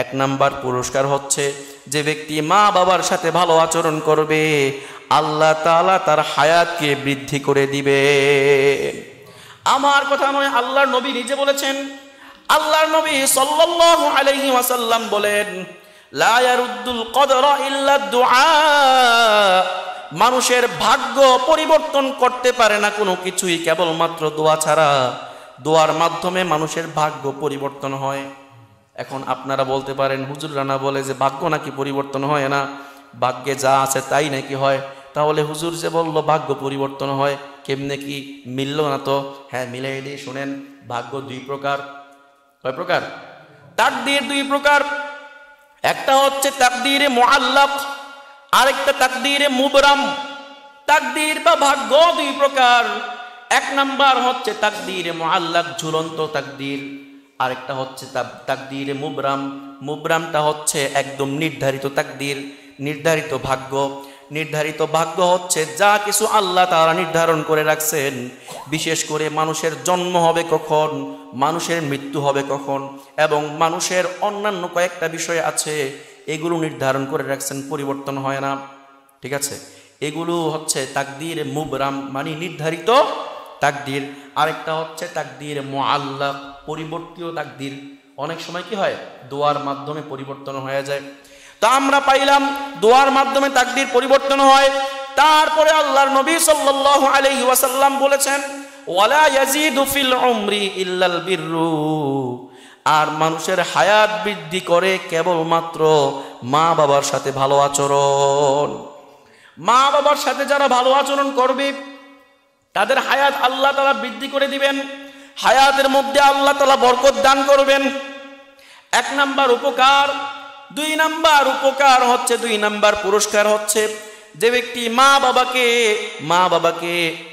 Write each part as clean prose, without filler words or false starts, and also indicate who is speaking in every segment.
Speaker 1: এক নাম্বার পুরস্কার হচ্ছে যে ব্যক্তি মা বাবার সাথে ভালো আচরণ করবে আল্লাহ তাআলা তার হায়াতকে বৃদ্ধি করে দিবে। আমার কথা নয়, আল্লাহর নবী নিজে বলেছেন। আল্লাহর নবী সাল্লাল্লাহু আলাইহি ওয়াসাল্লাম বলেন, লা ইয়ারুদ্দুল কদরা ইল্লা দুআ। মানুষের ভাগ্য পরিবর্তন করতে পারে না কোনো কিছুই কেবলমাত্র দোয়া ছাড়া। দোয়ার মাধ্যমে মানুষের ভাগ্য পরিবর্তন হয়। এখন আপনারা বলতে পারেন, হুজুর রানা বলে যে ভাগ্য নাকি পরিবর্তন হয় না, ভাগ্যে যা আছে তাই নাকি হয়। তাহলে হুজুর যে বলল ভাগ্য পরিবর্তন হয়, কেমনে কি মিলল না তো? হ্যাঁ, মিলাই দিয়ে শুনেন। ভাগ্য দুই প্রকার। কয় প্রকার? তাকদীর দুই প্রকার। একটা হচ্ছে তাকদীরে মুআল্লাক, আরেকটা তাকদীরে মুবরাম। তাকদীর বা ভাগ্য দুই প্রকার। এক নাম্বার হচ্ছে তাকদীরে মুআল্লাক, ঝুলন্ত তাকদীর। আরেকটা হচ্ছে তাকদীরে মুবরাম। মুবরামটা হচ্ছে একদম নির্ধারিত তাকদীর, নির্ধারিত ভাগ্য। নির্ধারিত ভাগ্য হচ্ছে যা কিছু আল্লাহ তাআলা নির্ধারণ করে রাখছেন। বিশেষ করে মানুষের জন্ম হবে কখন, মানুষের মৃত্যু হবে কখন, এবং মানুষের অন্যান্য কয়েকটা বিষয় আছে, এগুলো নির্ধারণ করে রাখছেন, পরিবর্তন হয় না। ঠিক আছে, এগুলো হচ্ছে তাকদীরে মুবরাম, মানে নির্ধারিত তাকদীর। আরেকটা হচ্ছে তাকদীরে মুআল্লাক, পরিবর্তিত তাকদীর। অনেক সময় কি হয়, দোয়ার মাধ্যমে পরিবর্তন হয়ে যায়। তা আমরা পাইলাম দোয়ার মাধ্যমে তাকদীর পরিবর্তন হয়। তারপরে আল্লাহর নবী সাল্লাল্লাহু আলাইহি ওয়াসাল্লাম বলেছেন, ওয়ালা ইয়াজিদু ফিল উমরি ইল্লাল বিররু। আর মানুষের হায়াত বৃদ্ধি করে কেবলমাত্র মা বাবার সাথে ভালো আচরণ। মা বাবার সাথে যারা ভালো আচরণ করবে তাদের হায়াত আল্লাহ তাআলা বৃদ্ধি করে দিবেন। হায়াতের মধ্যে আল্লাহ তাআলা বরকত দান করবেন। এক নাম্বার উপকার। দুই নাম্বার উপকার হচ্ছে, দুই নাম্বার পুরস্কার হচ্ছে যে ব্যক্তি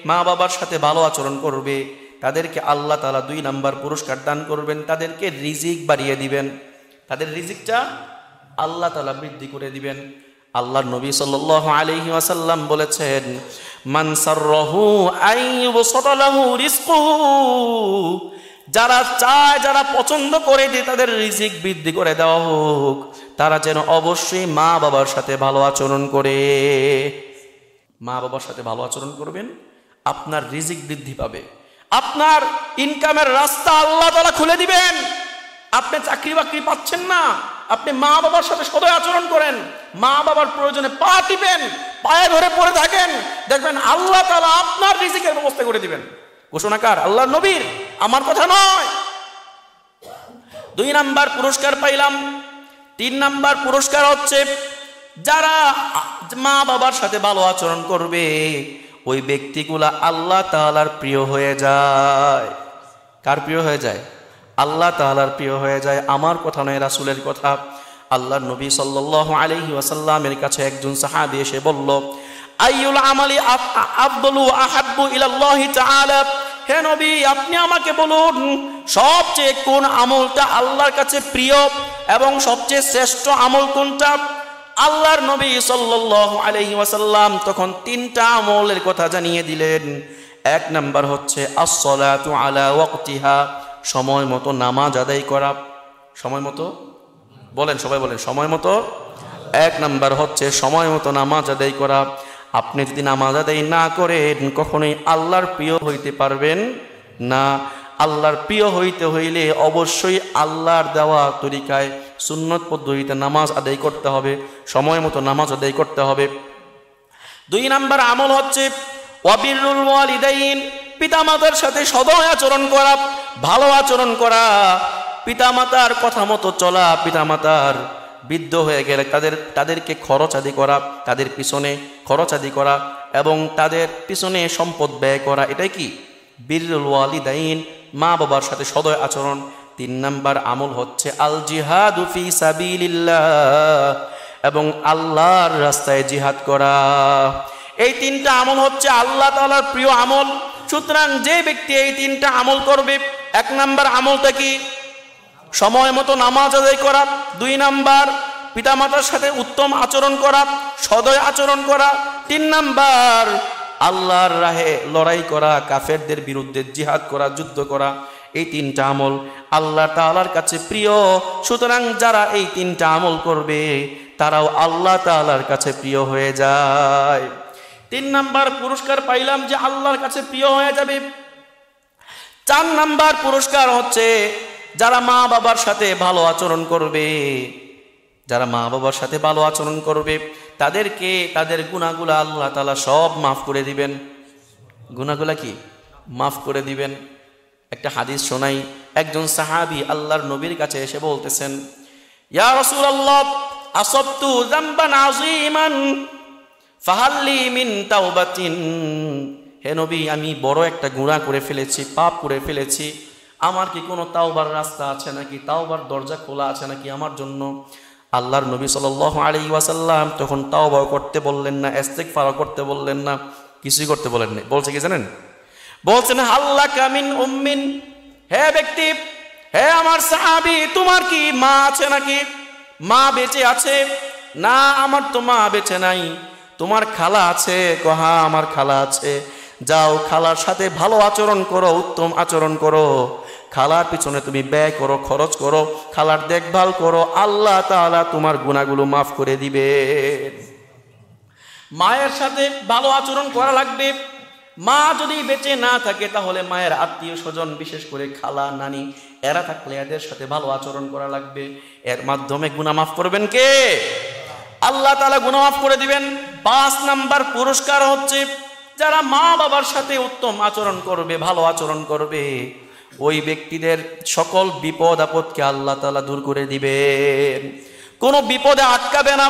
Speaker 1: মা বাবার সাথে ভালো আচরণ করবে তাদেরকে আল্লাহ তাআলা দুই নাম্বার পুরস্কার দান করবেন, তাদেরকে রিজিক বাড়িয়ে দিবেন। তাদের রিজিকটা আল্লাহ তাআলা বৃদ্ধি করে দিবেন। আল্লাহর নবী সাল্লাল্লাহু আলাইহি ওয়াসাল্লাম বলেছেন, মান সাররাহু আইয়ুবসাতা লাহু রিজকুহু। যারা চায়, যারা পছন্দ করে যে তাদের রিজিক বৃদ্ধি করে দেওয়া হোক, তারা যেন অবশ্যই মা বাবার সাথে ভালো আচরণ করে। মা বাবার সাথে ভালো আচরণ করবেন, আপনার রিজিক বৃদ্ধি পাবে, আপনার ইনকামের রাস্তা আল্লাহ তাআলা খুলে দিবেন। আপনি চাকরি বাকরি পাচ্ছেন না, আপনি মা বাবার সাথে সদয় আচরণ করেন, মা বাবার প্রয়োজনে পা টিপেন, পায়ে ধরে পড়ে থাকেন, দেখবেন আল্লাহ তাআলা আপনার রিজিকের ব্যবস্থা করে দিবেন। ঘোষণাকার আল্লাহর নবীর, আমার কথা নয়। দুই নাম্বার পুরস্কার পাইলাম। তিন নাম্বার পুরস্কার হচ্ছে যারা মা বাবার সাথে ভালো আচরণ করবে ওই ব্যক্তিগুলা আল্লাহ তাআলার প্রিয় হয়ে যায়। কার প্রিয় হয়ে যায়? আল্লাহ তাআলার প্রিয় হয়ে যায়। আমার কথা নয়, রাসূলের কথা। আল্লাহর নবী সাল্লাল্লাহু আলাইহি ওয়াসাল্লামের কাছে একজন সাহাবী এসে বলল, আইয়ুল আমালি আফদলু আহাব্বু ইলাল্লাহি তাআলা। হে নবী, আপনি আমাকে বলুন সবচেয়ে কোন আমলটা আল্লাহর কাছে প্রিয় এবং সবচেয়ে শ্রেষ্ঠ আমল কোনটা? আল্লাহর নবী সাল্লাল্লাহু আলাইহি ওয়াসাল্লাম তখন তিনটা আমলের কথা জানিয়ে দিলেন। এক নাম্বার হচ্ছে আস-সালাতু আলা ওয়াক্তিহা, সময় মতো নামাজ আদায় করা। সময় মতো বলেন, সবাই বলেন সময় মতো। এক নাম্বার হচ্ছে সময় মতো নামাজ আদায় করা। আপনি যদি নামাজ আদায় না করেন কখনোই আল্লাহর প্রিয় হইতে পারবেন না। আল্লাহর প্রিয় হইতে হইলে অবশ্যই আল্লাহর দেওয়া তরিকায় সুন্নত পদ্ধতিতে নামাজ আদায় করতে হবে, সময় মতো নামাজ আদায় করতে হবে। দুই নাম্বার আমল হচ্ছে ওয়াবিরুল ওয়ালিদাইন, পিতামাতার সাথে সদয় আচরণ করা, ভালো আচরণ করা, পিতামাতার কথা মতো চলা, পিতামাতার বৃদ্ধ হয়ে গেলে তাদেরকে খরচ আদি করা, তাদের পিছনে খরচ আদি করা এবং তাদের পিছনে সম্পদ ব্যয় করা, এটাই কি বিররুল ওয়ালিদাইন, মা বাবার সাথে সদয় আচরণ। তিন নাম্বার আমল হচ্ছে আল জিহাদু ফি সাবিলিল্লাহ, এবং আল্লাহর রাস্তায় জিহাদ করা। এই তিনটা আমল হচ্ছে আল্লাহ তাআলার প্রিয় আমল। সুতরাং যে ব্যক্তি এই তিনটা আমল করবে, এক নাম্বার আমলটা কি? সময় মতো নামাজ আদায় করা। দুই নাম্বার পিতামাতার সাথে উত্তম আচরণ করা, সদয় আচরণ করা। তিন নাম্বার আল্লাহর রাহে লড়াই করা, কাফেরদের বিরুদ্ধে জিহাদ করা, যুদ্ধ করা। এই তিনটা আমল আল্লাহ তাআলার কাছে প্রিয়। সুতরাং যারা এই তিনটা আমল করবে তারাও আল্লাহ তাআলার কাছে প্রিয় হয়ে যায়। 3 নাম্বার পুরস্কার পাইলাম যে আল্লাহর কাছে প্রিয় হয়ে যাবে। 4 নাম্বার পুরস্কার হচ্ছে যারা মা বাবার সাথে ভালো আচরণ করবে। যারা মা বাবার সাথে ভালো আচরণ করবে তাদেরকে তাদের গুনাহগুলো আল্লাহ তাআলা সব মাফ করে দিবেন। গুনাহগুলো কি মাফ করে দিবেন। একটা হাদিস শোনাই। একজন সাহাবী আল্লাহর নবীর কাছে এসে বলতেছেন, ইয়া রাসূলুল্লাহ, আসবতু যামবান আযীমান ফাহাল্লি মিন তাওবাতিন। হে নবী, আমি বড় একটা গুনাহ করে ফেলেছি, পাপ করে ফেলেছি, আমার কি কোনো তাওবার রাস্তা আছে নাকি, তাওবার দরজা খোলা আছে নাকি আমার জন্য? আল্লাহর নবী সাল্লাল্লাহু আলাইহি ওয়াসাল্লাম তখন তাওবা করতে বললেন না, ইস্তিগফার করতে বললেন না, কিছুই করতে বলেন না। বলছে কি জানেন? বলছেন, হাল্লাকা মিন উম্মিন, হে ব্যক্তি, হে আমার সাহাবী, তোমার কি মা আছে নাকি? মা বেঁচে আছে? না, আমার তো মা বেঁচে নাই। তোমার খালা আছে? কহা, আমার খালা আছে। যাও, খালার সাথে ভালো আচরণ করো, উত্তম আচরণ করো, খালার পিছনে তুমি ব্যয় করো, খরচ করো, খালার দেখভাল করো, আল্লাহ তাআলা তোমার গুনাহগুলো মাফ করে দিবে। মায়ের সাথে ভালো আচরণ করা লাগবে। মা যদি বেঁচে না থাকে তাহলে মায়ের আত্মীয় স্বজন, বিশেষ করে খালা, নানি, এরা থাকলে এদের সাথে ভালো আচরণ করা লাগবে। এর মাধ্যমে গুনাহ মাফ করবেন কে? আল্লাহ তাআলা গুনাহ মাফ করে দিবেন। 5 নাম্বার পুরস্কার হচ্ছে যারা মা বাবার সাথে উত্তম আচরণ করবে, ভালো আচরণ করবে, ওই ব্যক্তিদের সকল বিপদ আপদকে আল্লাহ তাআলা দূর করে দিবেন। কোনো বিপদে আটকাবে না।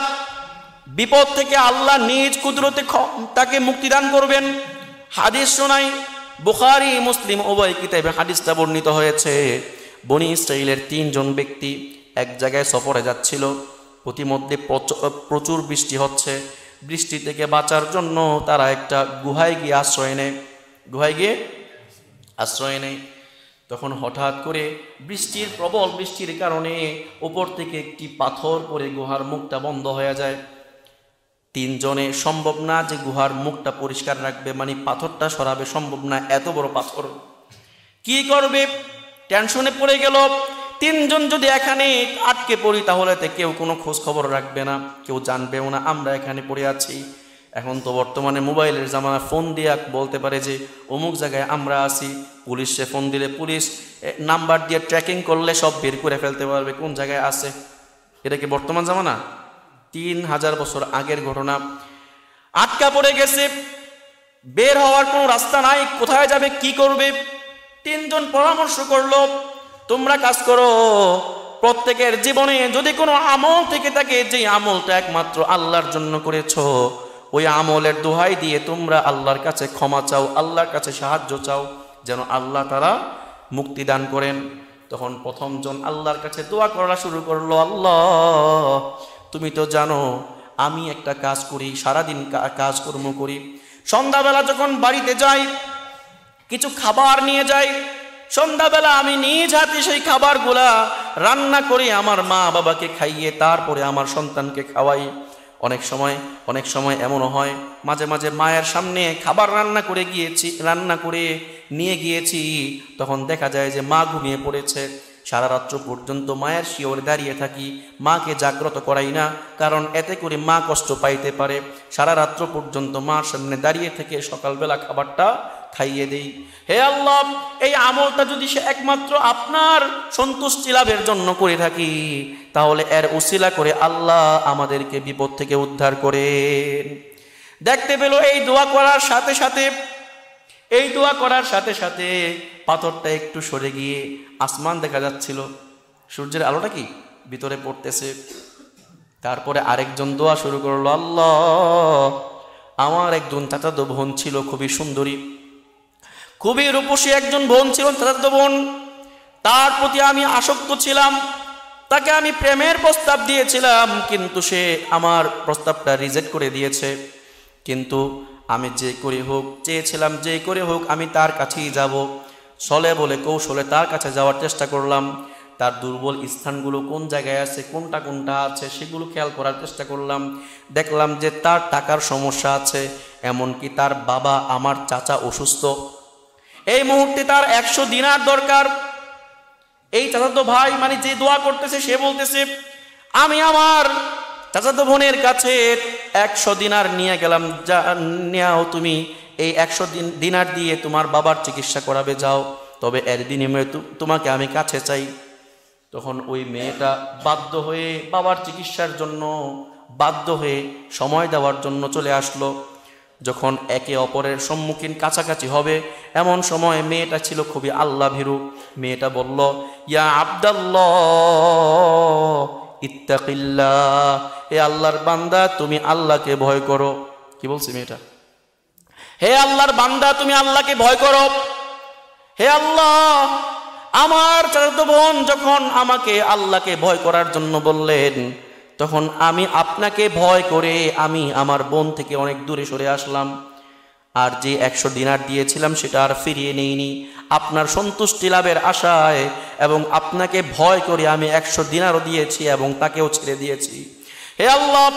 Speaker 1: বিপদ থেকে আল্লাহ নিজ কুদরতে তাকে মুক্তিদান করবেন। হাদিস শোনাই, বুখারী মুসলিম উভয় কিতাবে হাদিসটা বর্ণিত হয়েছে। বনি ইসরাইলের 3 জন ব্যক্তি এক জায়গায় সফরে যাচ্ছিল। প্রতিমধ্যে প্রচুর বৃষ্টি হচ্ছে। বৃষ্টি থেকে বাঁচার জন্য তারা একটা গুহায় গিয়ে আশ্রয় নেয়। তখন হঠাৎ করে প্রবল বৃষ্টির কারণে উপর থেকে একটি পাথর পড়ে গুহার মুখটা বন্ধ হয়ে যায়। 3 জনে সম্ভব না যে গুহার মুখটা পরিষ্কার রাখবে, মানে পাথরটা সরাবে, সম্ভব না, এত বড় পাথর। কি করবে? টেনশনে পড়ে গেল। 3 জন যদি এখানে আটকে পড়ি তাহলে তো কেউ কোনো খোঁজ খবর রাখবে না, কেউ জানবেও না আমরা এখানে পড়ে আছি। এখন তো বর্তমানে মোবাইলের জামানা, ফোন দিয়ে বলতে পারে যে অমুক জায়গায় আমরা আছি। পুলিশে ফোন দিলে পুলিশ নাম্বার দিয়ে ট্র্যাকিং করলে সব বের করে ফেলতে পারবে কোন জায়গায় আছে। এটা কি বর্তমান জামানা? 3000 বছর আগের ঘটনা। আটকা পড়ে গেছে, বের হওয়ার কোনো রাস্তা নাই, কোথায় যাবে, কি করবে? 3 জন পরামর্শ করলো, তোমরা কাজ করো, প্রত্যেকের জীবনে যদি কোনো আমল থেকে থাকে, যে আমলটা একমাত্র আল্লাহর জন্য করেছো, ওই আমলের দোহাই দিয়ে তোমরা আল্লাহর কাছে ক্ষমা চাও, আল্লাহর কাছে সাহায্য চাও, যেন আল্লাহ তাআলা মুক্তি দান করেন। তখন প্রথম জন আল্লাহর কাছে দোয়া করা শুরু করলো, আল্লাহ তুমি তো জানো আমি একটা কাজ করি, সারাদিন কাজকর্ম করি, সন্ধ্যাবেলা যখন বাড়িতে যাই কিছু খাবার নিয়ে যাই, সন্ধ্যাবেলা আমি নিজ হাতে সেই খাবারগুলা রান্না করে আমার মা বাবাকে খাইয়ে তারপরে আমার সন্তানকে খাওয়াই। অনেক সময় এমনও হয় মাঝে মাঝে মায়ের সামনে খাবার রান্না করে নিয়ে গিয়েছি, তখন দেখা যায় যে মা ঘুমিয়ে পড়েছে। সারা রাত্র পর্যন্ত মায়ের শিওরে দাঁড়িয়ে থাকি, মাকে জাগ্রত করাই না, কারণ এতে করে মা কষ্ট পাইতে পারে। সারা রাত্র পর্যন্ত মার সামনে দাঁড়িয়ে থেকে সকালবেলা খাবারটা খাইয়ে দেই। হে আল্লাহ, এই আমলটা যদি সে একমাত্র আপনার সন্তুষ্টি লাভের জন্য করে থাকি, তাহলে এর উসিলা করে আল্লাহ আমাদেরকে বিপদ থেকে উদ্ধার করেন। দেখতে পেল এই দোয়া করার সাথে সাথে পাথরটা একটু সরে গিয়ে আসমান দেখা যাচ্ছিল, সূর্যের আলোটা কি ভিতরে পড়তেছে। তারপরে আরেকজন দোয়া শুরু করলো, আল্লাহ আমার একজন চাচাতো বোন ছিল, খুবই সুন্দরী, খুবই রূপসী একজন বোন ছিল, চাচাতো বোন, তার প্রতি আমি আসক্ত ছিলাম, তাকে আমি প্রেমের প্রস্তাব দিয়েছিলাম, কিন্তু সে আমার প্রস্তাবটা রিজেক্ট করে দিয়েছে। কিন্তু আমি চেয়েছিলাম যে করে হোক আমি তার কাছেই যাব। ছলে বলে কৌশলে তার কাছে যাওয়ার চেষ্টা করলাম, তার দুর্বল স্থানগুলো কোন জায়গায় আছে, কোনটা আছে সেগুলো খেয়াল করার চেষ্টা করলাম। দেখলাম যে তার টাকার সমস্যা আছে, এমনকি তার বাবা আমার চাচা অসুস্থ, এই মুহূর্তে তার 100 দিনার দরকার। এই চাচাতো ভাই মানে যে দোয়া করতেছে সে বলতেছে, আমি আমার চাচাতো বোনের কাছে 100 দিনার নিয়ে গেলাম, যা নেও তুমি, এই 100 দিনার দিয়ে তোমার বাবার চিকিৎসা করাবে, যাও, তবে এর বিনিময়ে তোমাকে আমি কাছে চাই। তখন ওই মেয়েটা বাধ্য হয়ে বাবার চিকিৎসার জন্য বাধ্য হয়ে সময় দেওয়ার জন্য চলে আসলো। যখন একে অপরের সম্মুখীন কাছাকাছি হবে এমন সময় মেয়েটা ছিল খুবই আল্লাহ ভীরু। মেয়েটা বলল, ইয়া আব্দাল্লাহ ইত্তাকিল্লাহ, হে আল্লাহর বান্দা তুমি আল্লাহকে ভয় করো। কি বলছে মেয়েটা? হে আল্লাহর বান্দা তুমি আল্লাহকে ভয় করো। হে আল্লাহ, আমার চাচাতো বোন যখন আমাকে আল্লাহকে ভয় করার জন্য বললেন, তখন আমি আপনাকে ভয় করে আমি আমার বোন থেকে অনেক দূরে সরে আসলাম। আর যে 100 দিনার দিয়েছিলাম সেটা আর ফিরিয়ে নেইনি। আপনার সন্তুষ্টি লাভের আশায় এবং আপনাকে ভয় করে আমি 100 দিনারও দিয়েছি এবং তাকেও ছেড়ে দিয়েছি। হে আল্লাহ,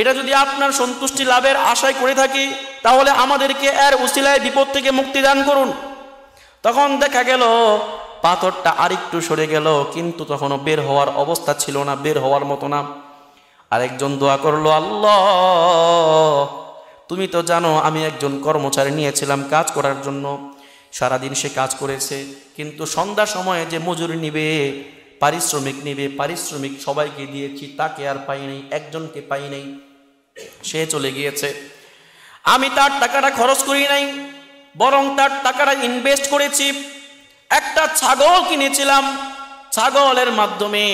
Speaker 1: এটা যদি আপনার সন্তুষ্টি লাভের আশায় করে থাকি তাহলে আমাদেরকে এর উসিলায় বিপদ থেকে মুক্তি দান করুন। তখন দেখা গেল পাথরটা আরেকটু সরে গেল, কিন্তু তখনও বের হওয়ার অবস্থা ছিল না, বের হওয়ার মতো না। আরেকজন দোয়া করলো, আল্লাহ তুমি তো জানো আমি একজন কর্মচারী নিয়েছিলাম কাজ করার জন্য, সারাদিন সে কাজ করেছে, কিন্তু সন্ধ্যার সময়ে যে মজুরি নিবে, পারিশ্রমিক নিবে, পারিশ্রমিক সবাইকে দিয়েছি, তাকে আর পাই নাই, একজনকে পাই নাই, সে চলে গিয়েছে। আমি তার টাকাটা খরচ করি নাই, বরং তার টাকাটা ইনভেস্ট করেছি। একটা ছাগল কিনেছিলাম, ছাগলের মাধ্যমে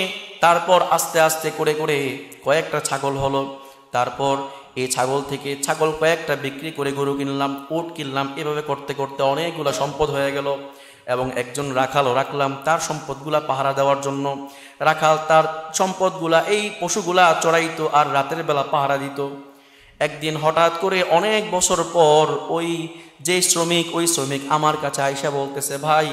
Speaker 1: তারপর আস্তে আস্তে করে করে কয়েকটা ছাগল হলো। তারপর এই ছাগল থেকে ছাগল কয়েকটা বিক্রি করে গরু কিনলাম, উট কিনলাম, এভাবে করতে করতে অনেকগুলো সম্পদ হয়ে গেল। এবং একজন রাখালও রাখলাম তার সম্পদগুলা পাহারা দেওয়ার জন্য। রাখাল তার সম্পদগুলা, এই পশুগুলা চড়াইতো আর রাতের বেলা পাহারা দিত। একদিন হঠাৎ করে অনেক বছর পর ওই যে শ্রমিক, ওই শ্রমিক আমার কাছে আইসা বলতেছে, ভাই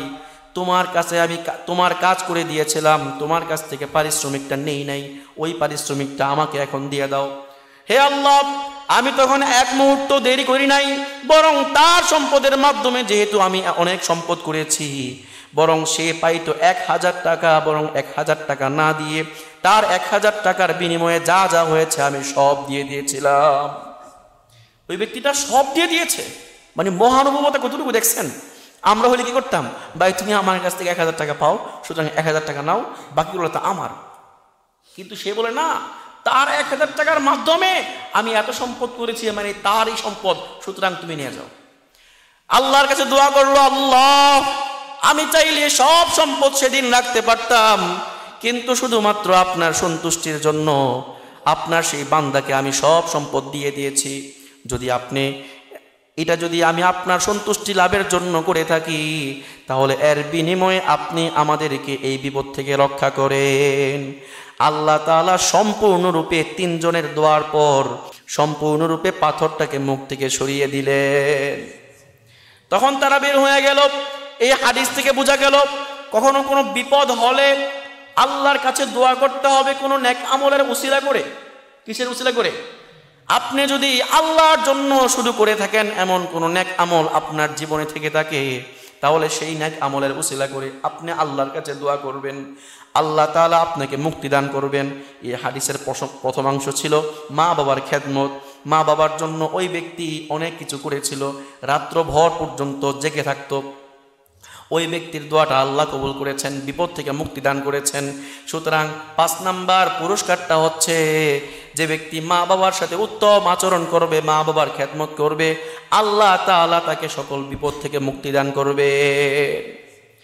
Speaker 1: তোমার কাছে আমি তোমার কাজ করে দিয়েছিলাম, তোমার কাছ থেকে পারিশ্রমিকটা নেই নাই, ওই পারিশ্রমিকটা আমাকে এখন দিয়ে দাও। হে আল্লাহ, আমি তখন এক মুহূর্ত দেরি করি নাই, বরং তার সম্পদের মাধ্যমে যেহেতু আমি অনেক সম্পদ করেছি, বরং সে পাইতো 1000 টাকা, বরং 1000 টাকা না দিয়ে তার 1000 টাকার বিনিময়ে যা যা হয়েছে আমি সব দিয়ে দিয়েছিলাম। ওই ব্যক্তিটা সব দিয়ে দিয়েছে, মানে মহানুভবতা কতটুকু দেখছেন। আমরা হলে কি করতাম, ভাই তুমি আমার কাছ থেকে 1000 টাকা পাও, সুতরাং 1000 টাকা নাও, বাকিগুলো তো আমার। কিন্তু সে বলে না, তার 1000 টাকার মাধ্যমে আমি এত সম্পদ করেছি, মানে তারই সম্পদ, সুতরাং তুমি নিয়ে যাও। আল্লাহর কাছে দোয়া করলো, আল্লাহ আমি চাইলে সব সম্পদ সেদিন রাখতে পারতাম, কিন্তু শুধুমাত্র আপনার সন্তুষ্টির জন্য আপনার সেই বান্দাকে আমি সব সম্পদ দিয়ে দিয়েছি। যদি আমি আপনার সন্তুষ্টি লাভের জন্য করে থাকি, তাহলে এর বিনিময়ে আপনি আমাদেরকে এই বিপদ থেকে রক্ষা করেন। আল্লাহ তাআলা সম্পূর্ণরূপে 3 জনের দোয়ার পর সম্পূর্ণরূপে পাথরটাকে মুখ থেকে সরিয়ে দিলেন। তখন তারা বের হয়ে গেল। এই হাদিস থেকে বোঝা গেল, কখনো কোনো বিপদ হলে আল্লাহর কাছে দোয়া করতে হবে কোনো নেক আমলের উসিলা করে। কিসের উসিলা করে? আপনি যদি আল্লাহর জন্য শুধু করে থাকেন এমন কোনো নেক আমল আপনার জীবনে থেকে থাকে, তাহলে সেই নেক আমলের উসিলা করে আপনি আল্লাহর কাছে দোয়া করবেন, আল্লাহ তাআলা আপনাকে মুক্তি দান করবেন। এই হাদিসের প্রথমাংশ ছিল মা বাবার খেদমত। মা বাবার জন্য ওই ব্যক্তি অনেক কিছু করেছিল, রাত্রভর পর্যন্ত জেগে থাকতো। ওই ব্যক্তির দোয়াটা আল্লাহ কবুল করেছেন, বিপদ থেকে মুক্তি দান করেছেন। সুতরাং 5 নাম্বার পুরস্কারটা হচ্ছে, যে ব্যক্তি মা বাবার সাথে উত্তম আচরণ করবে, মা বাবার খেদমত করবে, আল্লাহ তাআলা তাকে সকল বিপদ থেকে মুক্তি দান করবে।